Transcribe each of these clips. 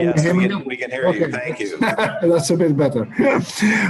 Yes, Hear me we can hear okay. you. Thank you. That's a bit better.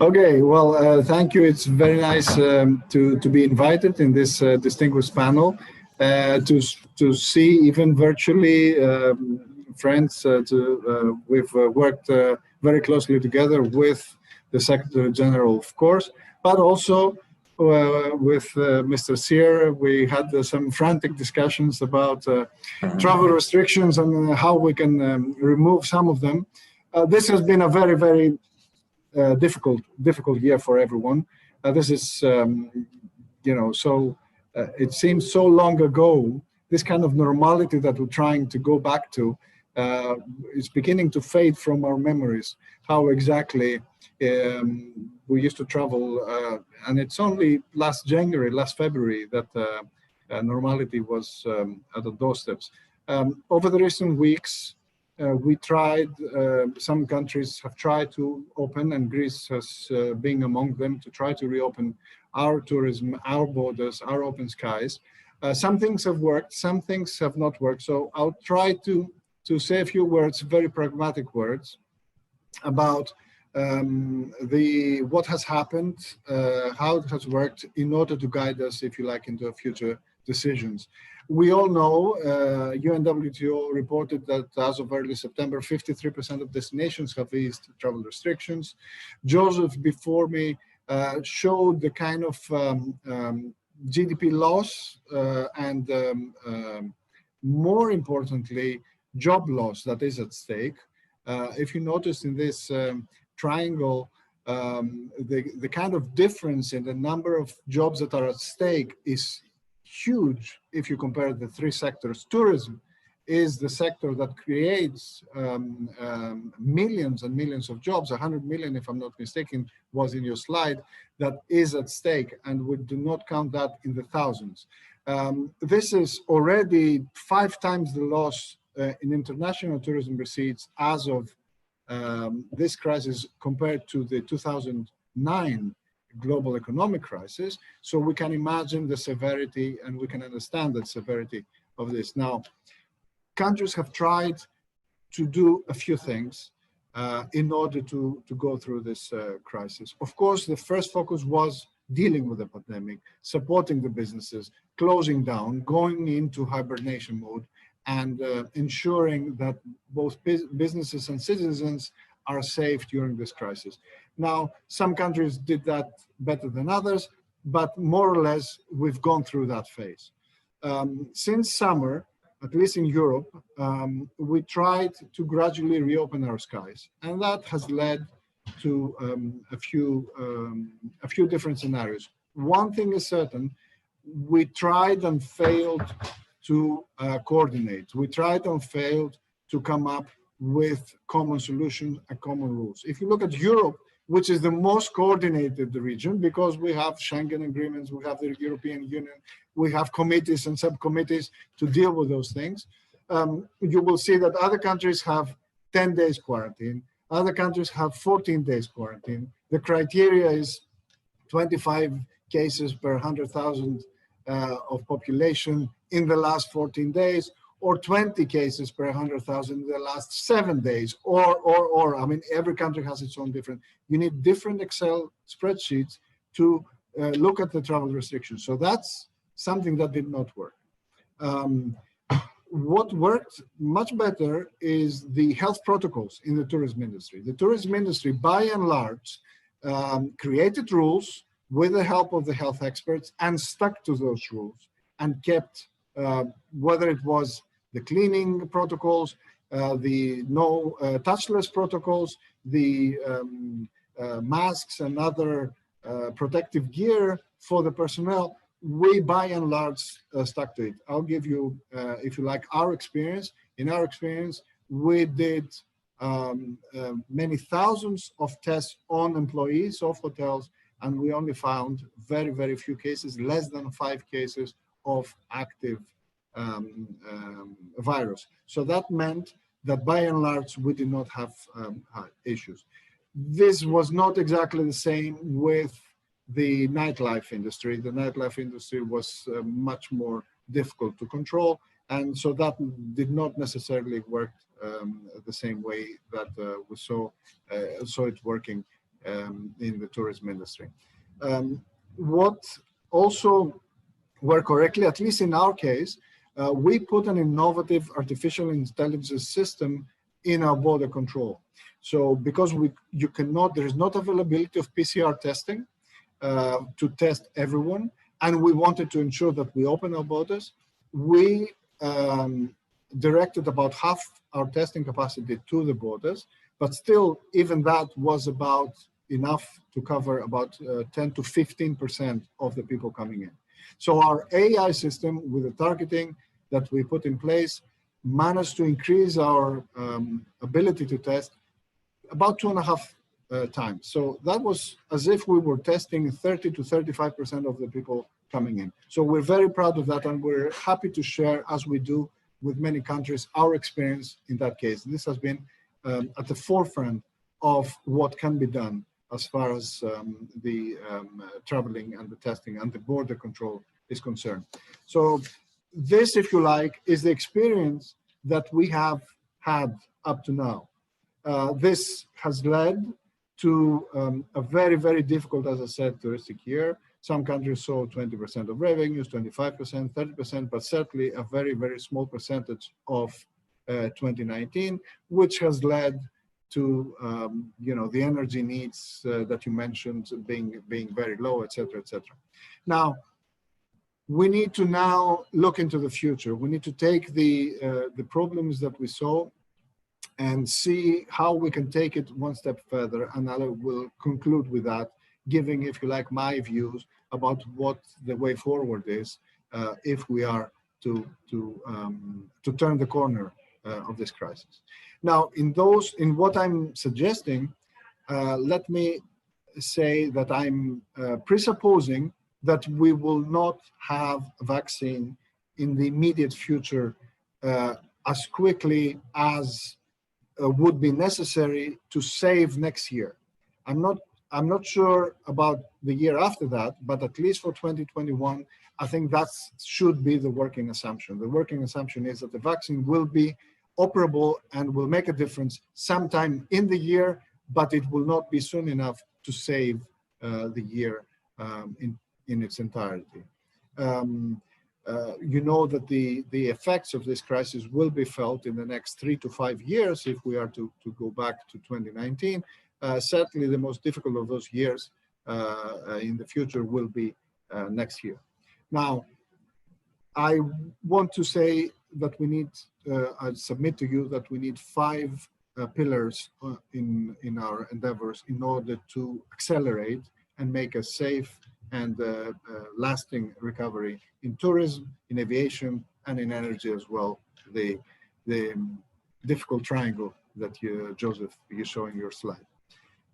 Okay, well, thank you. It's very nice to be invited in this distinguished panel, to see even virtually friends. We've worked very closely together with the Secretary General, of course, but also with Mr. Sear. We had some frantic discussions about travel restrictions and how we can remove some of them. This has been a very, very difficult year for everyone. This is, it seems so long ago. This kind of normality that we're trying to go back to is beginning to fade from our memories. How exactly we used to travel, and it's only last February that normality was at the doorsteps. Over the recent weeks, we tried, some countries have tried to open, and Greece has been among them, to try to reopen our tourism, our borders, our open skies. Some things have worked, some things have not worked. So I'll try to say a few words, very pragmatic words, about what has happened, how it has worked, in order to guide us, if you like, into future decisions. We all know, UNWTO reported that as of early September, 53% of destinations have eased travel restrictions. Joseph, before me, showed the kind of GDP loss and more importantly, job loss that is at stake. If you notice in this triangle, the kind of difference in the number of jobs that are at stake is huge if you compare the three sectors. Tourism is the sector that creates millions and millions of jobs. 100 million, if I'm not mistaken, was in your slide, that is at stake, and we do not count that in the thousands. This is already 5 times the loss in international tourism receipts as of this crisis compared to the 2009 global economic crisis. So we can imagine the severity, and we can understand the severity of this. Now, countries have tried to do a few things in order to go through this crisis. Of course, the first focus was dealing with the pandemic, supporting the businesses, closing down, going into hibernation mode, and ensuring that both businesses and citizens are safe during this crisis. Now, some countries did that better than others, but more or less, we've gone through that phase. Since summer, at least in Europe, we tried to gradually reopen our skies, and that has led to a few different scenarios. One thing is certain: we tried and failed to coordinate. We tried and failed to come up with common solutions and common rules. If you look at Europe, which is the most coordinated region, because we have Schengen agreements, we have the European Union, we have committees and subcommittees to deal with those things, you will see that other countries have 10 days quarantine, other countries have 14 days quarantine. The criteria is 25 cases per 100,000 of population in the last 14 days, or 20 cases per 100,000 in the last 7 days, or, I mean, every country has its own different. You need different Excel spreadsheets to look at the travel restrictions. So that's something that did not work. What worked much better is the health protocols in the tourism industry. The tourism industry, by and large, created rules with the help of the health experts and stuck to those rules and kept, whether it was the cleaning protocols, the no touchless protocols, the masks and other protective gear for the personnel, we by and large stuck to it. I'll give you, if you like, our experience. In our experience, we did many thousands of tests on employees of hotels, and we only found very, very few cases, less than 5 cases of active virus. So that meant that by and large, we did not have issues. This was not exactly the same with the nightlife industry. The nightlife industry was much more difficult to control, and so that did not necessarily work the same way that we saw it working in the tourism industry. What also worked correctly, at least in our case, we put an innovative artificial intelligence system in our border control. So because there is not availability of PCR testing to test everyone, and we wanted to ensure that we open our borders, we directed about half our testing capacity to the borders, but still, even that was about enough to cover about 10 to 15% of the people coming in. So our AI system, with the targeting that we put in place, managed to increase our ability to test about 2.5 times. So that was as if we were testing 30 to 35% of the people coming in. So we're very proud of that, and we're happy to share, as we do with many countries, our experience in that case. This has been at the forefront of what can be done as far as the traveling and the testing and the border control is concerned. So this, if you like, is the experience that we have had up to now. This has led to a very, very difficult, as I said, touristic year. Some countries saw 20% of revenues, 25%, 30%, but certainly a very, very small percentage of 2019, which has led to the energy needs that you mentioned being very low, et cetera, et cetera. Now, we need to now look into the future. We need to take the problems that we saw and see how we can take it one step further. And I will conclude with that, giving, if you like, my views about what the way forward is if we are to turn the corner of this crisis. Now, in what I'm suggesting, let me say that I'm presupposing that we will not have a vaccine in the immediate future as quickly as would be necessary to save next year. I'm not sure about the year after that, but at least for 2021, I think that should be the working assumption. The working assumption is that the vaccine will be operable and will make a difference sometime in the year, but it will not be soon enough to save the year in its entirety. You know that the effects of this crisis will be felt in the next 3 to 5 years if we are to go back to 2019. Certainly the most difficult of those years in the future will be next year. Now, I want to say that we need, I submit to you that we need 5 pillars in our endeavors in order to accelerate and make a safe and lasting recovery in tourism, in aviation, and in energy as well, the difficult triangle that Joseph, you show in your slide.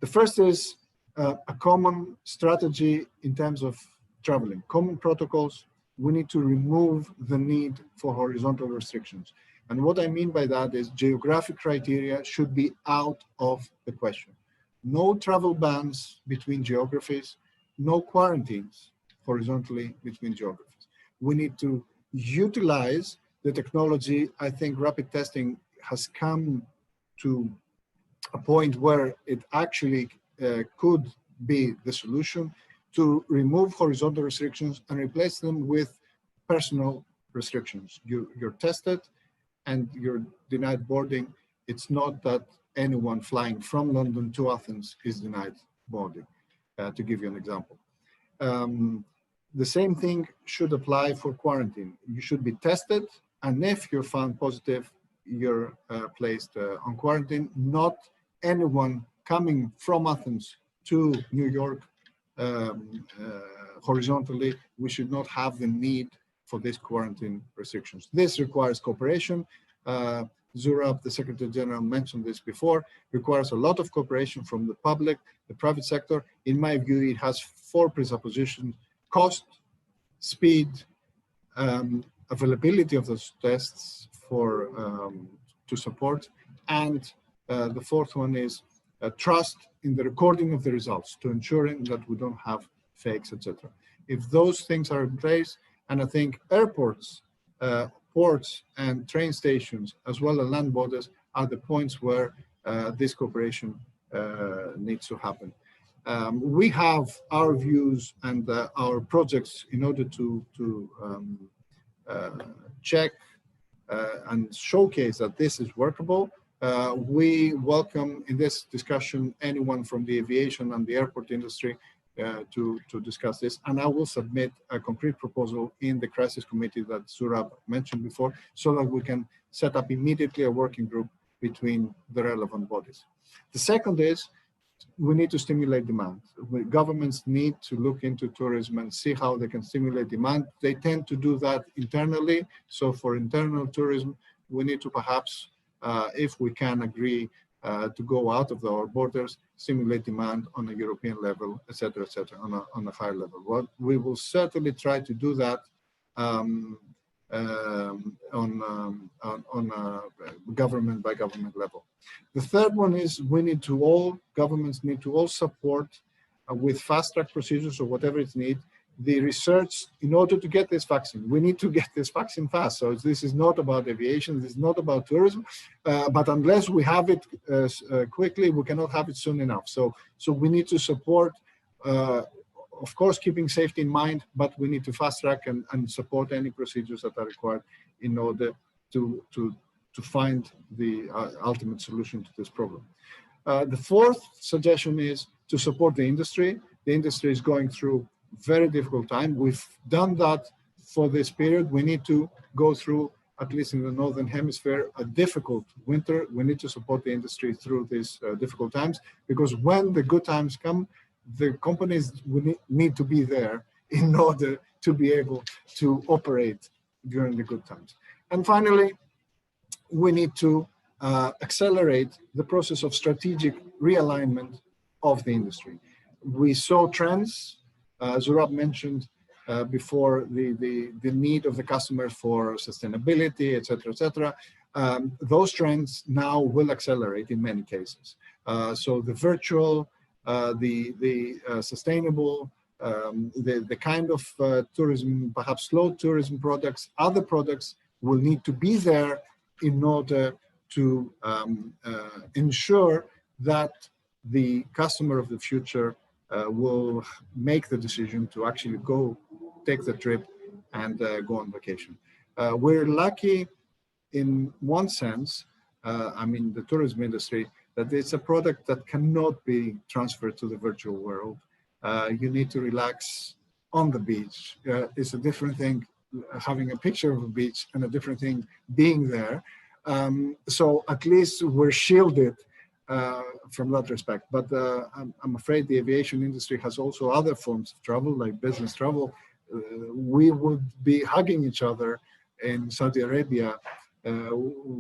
The first is a common strategy in terms of traveling, common protocols. We need to remove the need for horizontal restrictions. And what I mean by that is geographic criteria should be out of the question. No travel bans between geographies, no quarantines horizontally between geographies. We need to utilize the technology. I think rapid testing has come to a point where it actually could be the solution to remove horizontal restrictions and replace them with personal restrictions. You're tested and you're denied boarding. It's not that anyone flying from London to Athens is denied boarding, to give you an example. The same thing should apply for quarantine. You should be tested, and if you're found positive, you're placed on quarantine. Not anyone coming from Athens to New York horizontally. We should not have the need for these quarantine restrictions. This requires cooperation. Zurab, the Secretary General, mentioned this before, requires a lot of cooperation from the public, the private sector. In my view, it has 4 presuppositions: cost, speed, availability of those tests to support, and the 4th one is trust in the recording of the results, to ensuring that we don't have fakes, etc. If those things are in place, and I think airports, ports, and train stations, as well as land borders, are the points where this cooperation needs to happen. We have our views and our projects in order to check and showcase that this is workable. We welcome in this discussion anyone from the aviation and the airport industry to discuss this, and I will submit a concrete proposal in the crisis committee that Zurab mentioned before, so that we can set up immediately a working group between the relevant bodies. The second is we need to stimulate demand. Governments need to look into tourism and see how they can stimulate demand. They tend to do that internally. So for internal tourism, we need to perhaps, if we can agree to go out of our borders, stimulate demand on a European level, et cetera, on a higher level. Well, we will certainly try to do that on a government by government level. The third one is governments need to all support with fast track procedures or whatever it needs, the research in order to get this vaccine. We need to get this vaccine fast. So this is not about aviation, this is not about tourism, but unless we have it quickly, we cannot have it soon enough. So we need to support, of course, keeping safety in mind, but we need to fast track and support any procedures that are required in order to find the ultimate solution to this problem. The fourth suggestion is to support the industry. The industry is going through very difficult time. We've done that for this period. We need to go through, at least in the Northern Hemisphere, a difficult winter. We need to support the industry through these difficult times, because when the good times come, the companies will need to be there in order to be able to operate during the good times. And finally, we need to accelerate the process of strategic realignment of the industry. We saw trends. Zurab mentioned before the need of the customer for sustainability, et cetera, those trends now will accelerate in many cases. So the virtual, the sustainable, the kind of tourism, perhaps slow tourism products, other products will need to be there in order to ensure that the customer of the future will make the decision to actually go take the trip and go on vacation. We're lucky in one sense, I mean the tourism industry, that it's a product that cannot be transferred to the virtual world. You need to relax on the beach. It's a different thing having a picture of a beach and a different thing being there. So at least we're shielded from that respect. But I'm afraid the aviation industry has also other forms of travel, like business travel. We would be hugging each other in Saudi Arabia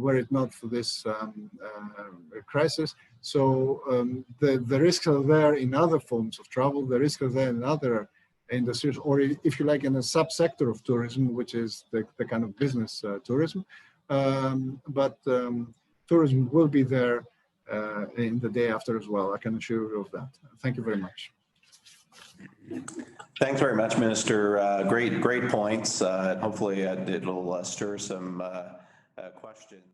were it not for this crisis. So the risks are there in other forms of travel, the risks are there in other industries, or if you like, in a subsector of tourism, which is the kind of business tourism. But tourism will be there in the day after as well. I can assure you of that. Thank you very much. Thanks very much, Minister. Great points. Hopefully it'll stir some questions.